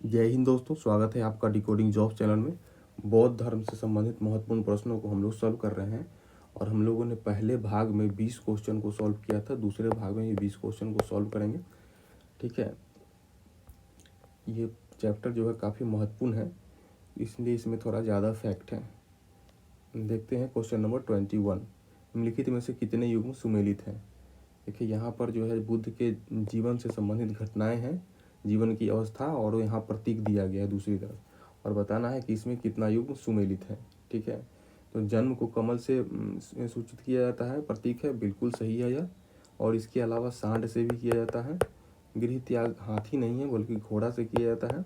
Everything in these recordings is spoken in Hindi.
जय हिंद दोस्तों, स्वागत है आपका डिकोडिंग जॉब्स चैनल में। बौद्ध धर्म से संबंधित महत्वपूर्ण प्रश्नों को हम लोग सॉल्व कर रहे हैं और हम लोगों ने पहले भाग में 20 क्वेश्चन को सॉल्व किया था। दूसरे भाग में ये 20 क्वेश्चन को सॉल्व करेंगे। ठीक है, ये चैप्टर जो है काफ़ी महत्वपूर्ण है, इसलिए इसमें थोड़ा ज़्यादा फैक्ट है। देखते हैं क्वेश्चन नंबर 21। निम्नलिखित में से कितने युग्म सुमेलित हैं। देखिए यहाँ पर जो है बुद्ध के जीवन से संबंधित घटनाएं हैं, जीवन की अवस्था, और यहाँ प्रतीक दिया गया है दूसरी तरफ, और बताना है कि इसमें कितना युग्म सुमेलित है। ठीक है, तो जन्म को कमल से सूचित किया जाता है, प्रतीक है, बिल्कुल सही है यह। और इसके अलावा सांड से भी किया जाता है। गृह त्याग हाथी नहीं है बल्कि घोड़ा से किया जाता है।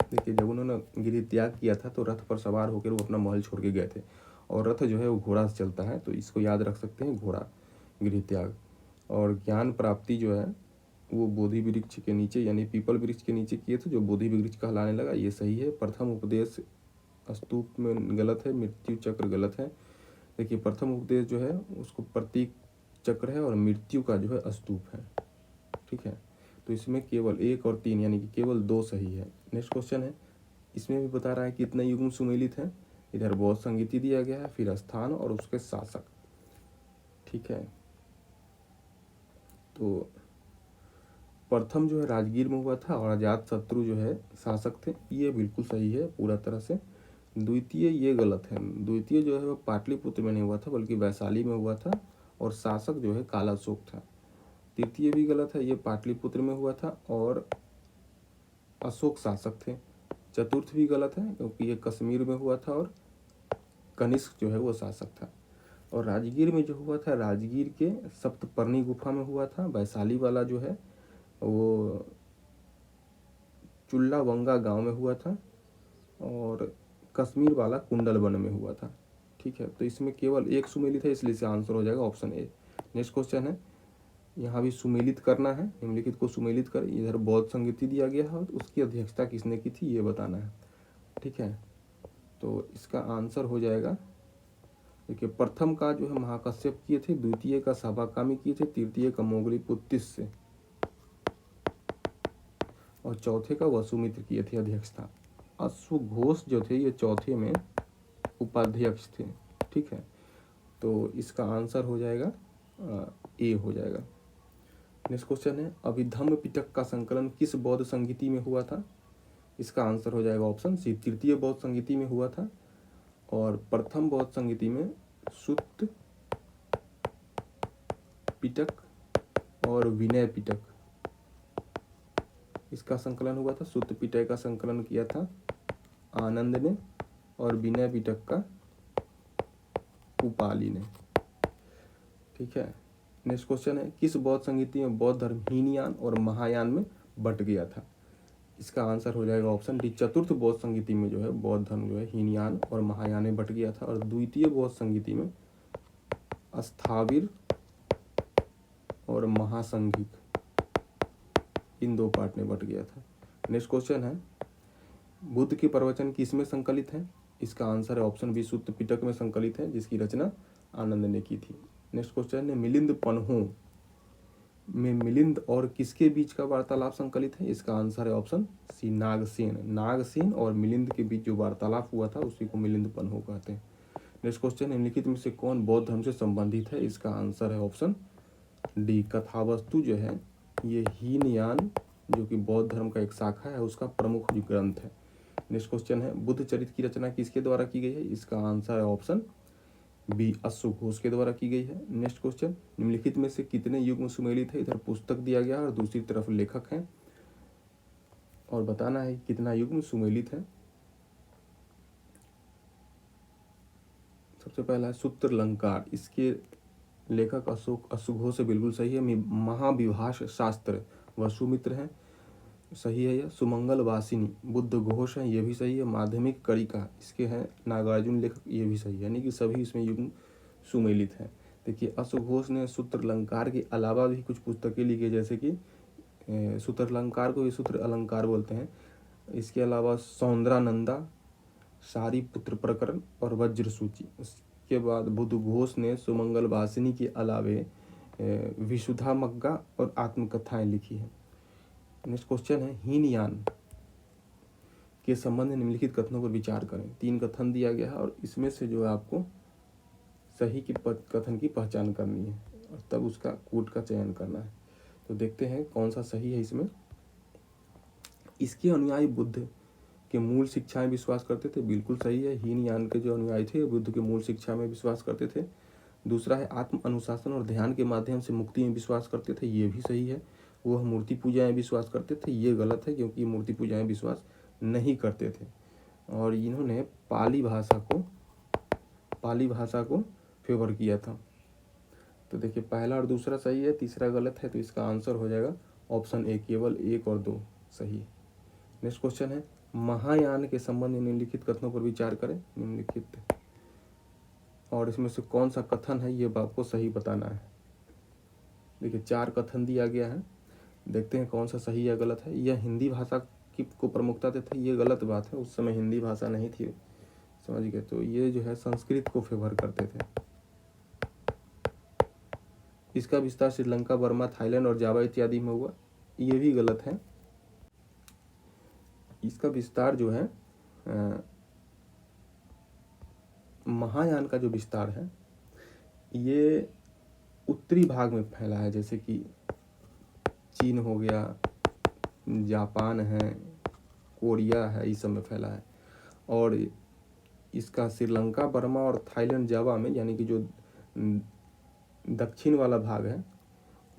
देखिए जब उन्होंने गृह त्याग किया था तो रथ पर सवार होकर वो अपना महल छोड़ के गए थे, और रथ जो है वो घोड़ा से चलता है, तो इसको याद रख सकते हैं, घोड़ा, गृह त्याग। और ज्ञान प्राप्ति जो है वो बोधि वृक्ष के नीचे यानी पीपल वृक्ष के नीचे किए थे, जो बोधि वृक्ष कहलाने लगा, ये सही है। प्रथम उपदेश स्तूप में गलत है, मृत्यु चक्र गलत है। देखिए प्रथम उपदेश जो है उसको प्रतीक चक्र है और मृत्यु का जो है स्तूप है। ठीक है, तो इसमें केवल 1 और 3 यानी कि केवल 2 सही है। नेक्स्ट क्वेश्चन है, इसमें भी बता रहा है कितने युग्म सुमेलित हैं। इधर बौद्ध संगीति दिया गया है, फिर स्थान और उसके शासक। ठीक है, तो प्रथम जो है राजगीर में हुआ था और अजात शत्रु जो है शासक थे, ये बिल्कुल सही है पूरा तरह से। द्वितीय ये गलत है, द्वितीय जो है वो पाटलिपुत्र में नहीं हुआ था बल्कि वैशाली में हुआ था, और शासक जो है कालाशोक था। तृतीय भी गलत है, ये पाटलिपुत्र में हुआ था और अशोक शासक थे। चतुर्थ भी गलत है क्योंकि ये कश्मीर में हुआ था और कनिष्क जो है वो शासक था। और राजगीर में जो हुआ था, राजगीर के सप्तपर्णी गुफा में हुआ था। वैशाली वाला जो है वो चुल्लावंगा गांव में हुआ था, और कश्मीर वाला कुंडल वन में हुआ था। ठीक है, तो इसमें केवल एक सुमेलित है, इसलिए से आंसर हो जाएगा ऑप्शन ए। नेक्स्ट क्वेश्चन है, यहाँ भी सुमेलित करना है, निम्नलिखित को सुमेलित कर। इधर बौद्ध संगीति दिया गया है, उसकी अध्यक्षता किसने की थी ये बताना है। ठीक है, तो इसका आंसर हो जाएगा, देखिए प्रथम का जो है महाकश्यप किए थे, द्वितीय का सभाकामी किए थे, तृतीय का मोगलीपुत्तिस से, और चौथे का वसुमित्र किए थे अध्यक्षता। अश्वघोष जो थे ये चौथे में उपाध्यक्ष थे। ठीक है, तो इसका आंसर हो जाएगा ए हो जाएगा। नेक्स्ट क्वेश्चन है, अभिधम्म पिटक का संकलन किस बौद्ध संगीति में हुआ था। इसका आंसर हो जाएगा ऑप्शन सी, तृतीय बौद्ध संगीति में हुआ था, और प्रथम बौद्ध संगीति में सुत्त पिटक और विनय पिटक, इसका संकलन हुआ था। सुत्त पिटक का संकलन किया था आनंद ने, और विनय पिटक का उपाली ने। ठीक है, नेक्स्ट क्वेश्चन है, किस बौद्ध संगीति में बौद्ध धर्म हीनयान और महायान में बट गया था। इसका आंसर हो जाएगा ऑप्शन डी, चतुर्थ बौद्ध संगीति में जो है बौद्ध धर्म जो है हीनयान और महायान में बट गया था, और द्वितीय बौद्ध संगीति में स्थाविर और महासंघिक, इन 2 पार्ट में बट गया था। नेक्स्ट क्वेश्चन है, बुद्ध के प्रवचन किसमें संकलित है। इसका आंसर है ऑप्शन बी, सुत्त पिटक में संकलित है, जिसकी रचना आनंद ने की थी। नेक्स्ट क्वेश्चन है, मिलिंद पन्हों में मिलिंद और किसके बीच का वार्तालाप संकलित है। इसका आंसर है ऑप्शन सी, नागसेन। नागसेन और मिलिंद के बीच जो वार्तालाप हुआ था उसी को मिलिंद पन्हों कहते हैं। नेक्स्ट क्वेश्चन, निम्नलिखित में से कौन बौद्ध धर्म से संबंधित है। इसका आंसर है ऑप्शन डी, कथावस्तु जो है ये हीनयान जो कि बौद्ध धर्म का एक शाखा है उसका प्रमुख ग्रंथ है। नेक्स्ट क्वेश्चन है, बुद्ध चरित्र की रचना किसके द्वारा की गई है। इसका आंसर है ऑप्शन बी, अश्वघोष के द्वारा की गई है। नेक्स्ट क्वेश्चन, निम्नलिखित में से कितने युग्म सुमेलित है। इधर पुस्तक दिया गया और दूसरी तरफ लेखक हैं, और बताना है कितना युग्म सुमेलित है। सबसे पहला है सूत्रलंकार, इसके लेखक अश्वघोष से बिल्कुल सही है। महाविभाष शास्त्र वसुमित्र हैं, सही है यह। सुमंगल वासिनी बुद्ध घोष हैं, ये भी सही है। माध्यमिक करिका इसके हैं नागार्जुन लेखक, ये भी सही है, यानी कि सभी इसमें युग्म सुमेलित हैं। देखिए अश्वघोष ने सूत्रलंकार के अलावा भी कुछ पुस्तकें लिखी, जैसे कि सूत्रलंकार को भी सूत्र अलंकार बोलते हैं। इसके अलावा सौंदरानंदा, सारीपुत्र प्रकरण और वज्र सूची। उसके बाद बुद्ध घोष ने सुमंगल वासिनी के अलावे विशुद्धामग्गा और आत्मकथाएं लिखी हैं। नेक्स्ट क्वेश्चन है, हीनयान के संबंध में निम्नलिखित कथनों पर विचार करें। 3 कथन दिया गया है और इसमें से जो है आपको सही की कथन की पहचान करनी है और तब उसका कोट का चयन करना है। तो देखते हैं कौन सा सही है इसमें। इसके अनुयायी बुद्ध के मूल शिक्षा में विश्वास करते थे, बिल्कुल सही है। हीनयान के जो अनुयायी थे बुद्ध के मूल शिक्षा में विश्वास करते थे। दूसरा है आत्म अनुशासन और ध्यान के माध्यम से मुक्ति में विश्वास करते थे, ये भी सही है। वह मूर्ति पूजा में विश्वास करते थे, ये गलत है क्योंकि मूर्ति पूजा में विश्वास नहीं करते थे। और इन्होंने पाली भाषा को फेवर किया था। तो देखिए पहला और दूसरा सही है, तीसरा गलत है, तो इसका आंसर हो जाएगा ऑप्शन ए, केवल 1 और 2 सही है। नेक्स्ट क्वेश्चन है महायान के संबंध में निम्नलिखित कथनों पर विचार करें। निम्नलिखित और इसमें से कौन सा कथन है ये आपको सही बताना है। देखिए 4 कथन दिया गया है, देखते हैं कौन सा सही या गलत है। यह हिंदी भाषा की को प्रमुखता देते थे, ये गलत बात है, उस समय हिंदी भाषा नहीं थी, समझ गए। तो ये जो है संस्कृत को फेवर करते थे। इसका विस्तार श्रीलंका, बर्मा, थाईलैंड और जावा इत्यादि में हुआ, ये भी गलत है। इसका विस्तार जो है महायान का जो विस्तार है ये उत्तरी भाग में फैला है, जैसे कि चीन हो गया, जापान है, कोरिया है, इस सब में फैला है। और इसका श्रीलंका, बर्मा और थाईलैंड, जावा में यानी कि जो दक्षिण वाला भाग है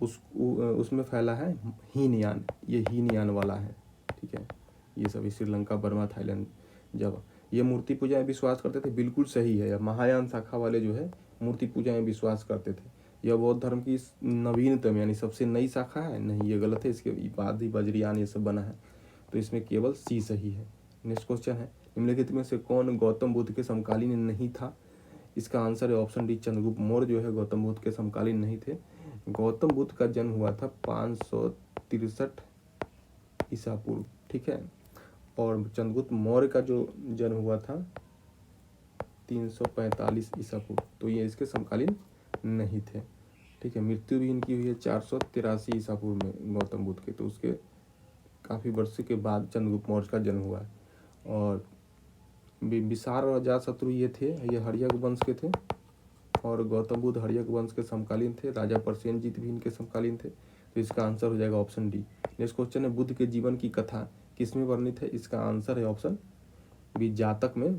उसमें फैला है हीनयान, ये हीनयान वाला है, ठीक है। ये सभी श्रीलंका, बर्मा, थाईलैंड, जावा। ये मूर्ति पूजा में विश्वास करते थे, बिल्कुल सही है। महायान शाखा वाले जो है मूर्ति पूजा में विश्वास करते थे। यह बौद्ध धर्म की नवीनतम यानी सबसे नई शाखा है, नहीं ये गलत है, इसके बाद ही वज्रयान ये सब बना है, तो इसमें केवल सी सही है। नेक्स्ट क्वेश्चन है निम्नलिखित में से कौन गौतम बुद्ध के समकालीन नहीं था। इसका आंसर है ऑप्शन डी, चंद्रगुप्त मौर्य जो है गौतम बुद्ध के समकालीन नहीं थे। गौतम बुद्ध का जन्म हुआ था 563 ईसा पूर्व, ठीक है, और चंद्रगुप्त मौर्य का जो जन्म हुआ था 345 ईसा पूर्व, तो ये इसके समकालीन नहीं थे, ठीक है। मृत्यु भी इनकी हुई है 483 ईसा पूर्व में गौतम बुद्ध के, तो उसके काफ़ी वर्षों के बाद चंद्रगुप्त मौर्य का जन्म हुआ है। और बिसार और अजातशत्रु ये थे, ये हर्यक वंश के थे और गौतम बुद्ध हर्यक वंश के समकालीन थे। राजा प्रसेनजीत भी इनके समकालीन थे, तो इसका आंसर हो जाएगा ऑप्शन डी। नेक्स्ट क्वेश्चन है बुद्ध के जीवन की कथा किसमें वर्णित है। इसका आंसर है ऑप्शन बी, जातक में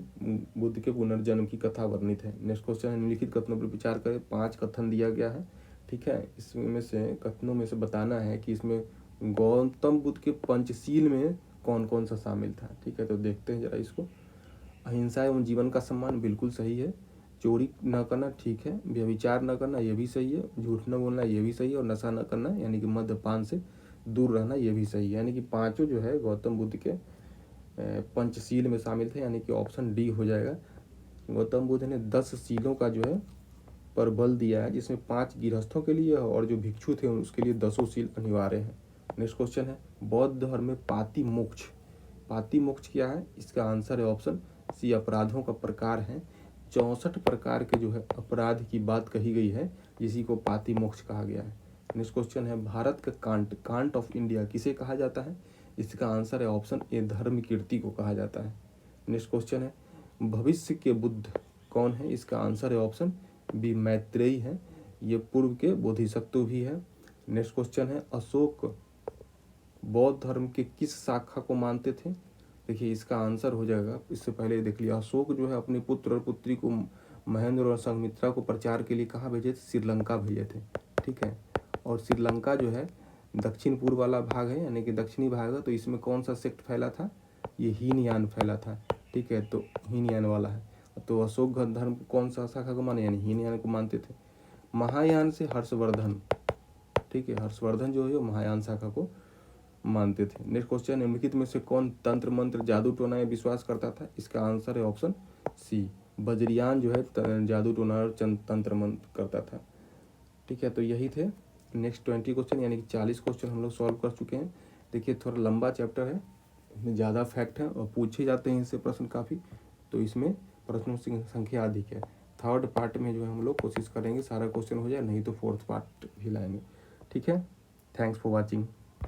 बुद्ध के पुनर्जन्म की कथा वर्णित है। नेक्स्ट क्वेश्चन है निम्नलिखित कथनों पर विचार करें। 5 कथन दिया गया है, ठीक है। इसमें से कथनों में से बताना है कि इसमें गौतम बुद्ध के पंचशील में कौन कौन सा शामिल था, ठीक है। तो देखते हैं जरा इसको। अहिंसा एवं जीवन का सम्मान, बिल्कुल सही है। चोरी न करना, ठीक है। व्यभिचार न करना, ये भी सही है। झूठ न बोलना, ये भी सही है। और नशा न करना यानी कि मद्यपान से दूर रहना, ये भी सही है। यानी कि पांचों जो है गौतम बुद्ध के पंचशील में शामिल थे, यानी कि ऑप्शन डी हो जाएगा। गौतम बुद्ध ने 10 शीलों का जो है पर बल दिया है, जिसमें 5 गृहस्थों के लिए और जो भिक्षु थे उसके लिए 10 शील अनिवार्य है। नेक्स्ट क्वेश्चन है बौद्ध धर्म में पाति मोक्ष क्या है। इसका आंसर है ऑप्शन सी, अपराधों का प्रकार है। 64 प्रकार के जो है अपराध की बात कही गई है, जिसी को पाति मोक्ष कहा गया है। नेक्स्ट क्वेश्चन है भारत का कांट ऑफ इंडिया किसे कहा जाता है। इसका आंसर है ऑप्शन ए, धर्म कीर्ति को कहा जाता है। नेक्स्ट क्वेश्चन है भविष्य के बुद्ध कौन है। इसका आंसर है ऑप्शन बी, मैत्रेयी है, ये पूर्व के बोधिसत्व भी है। नेक्स्ट क्वेश्चन है अशोक बौद्ध धर्म के किस शाखा को मानते थे। देखिए इसका आंसर हो जाएगा, इससे पहले देख लिया, अशोक जो है अपने पुत्र और पुत्री को महेंद्र और संघमित्रा को प्रचार के लिए कहाँ भेजे थे, श्रीलंका भेजे थे, ठीक है। और श्रीलंका जो है दक्षिण पूर्व वाला भाग है, यानी कि दक्षिणी भाग है, तो इसमें कौन सा सेक्ट फैला था, ये हीनयान फैला था, ठीक है। तो हीनयान वाला है, तो अशोक धर्म को कौन सा शाखा को माने, यानी हीनयान को मानते थे। महायान से हर्षवर्धन, ठीक है, हर्षवर्धन जो है महायान शाखा को मानते थे। नेक्स्ट क्वेश्चन निम्नलिखित में से कौन तंत्र मंत्र जादू टोना में विश्वास करता था। इसका आंसर है ऑप्शन सी, वज्रयान जो है जादू टोना और तंत्र मंत्र करता था, ठीक है। तो यही थे नेक्स्ट 20 क्वेश्चन, यानी कि 40 क्वेश्चन हम लोग सॉल्व कर चुके हैं। देखिए थोड़ा लंबा चैप्टर है, इसमें ज़्यादा फैक्ट है और पूछे जाते हैं इससे प्रश्न काफ़ी, तो इसमें प्रश्नों की संख्या अधिक है। थर्ड पार्ट में जो है हम लोग कोशिश करेंगे सारा क्वेश्चन हो जाए, नहीं तो फोर्थ पार्ट भी लाएंगे, ठीक है। Thanks for watching.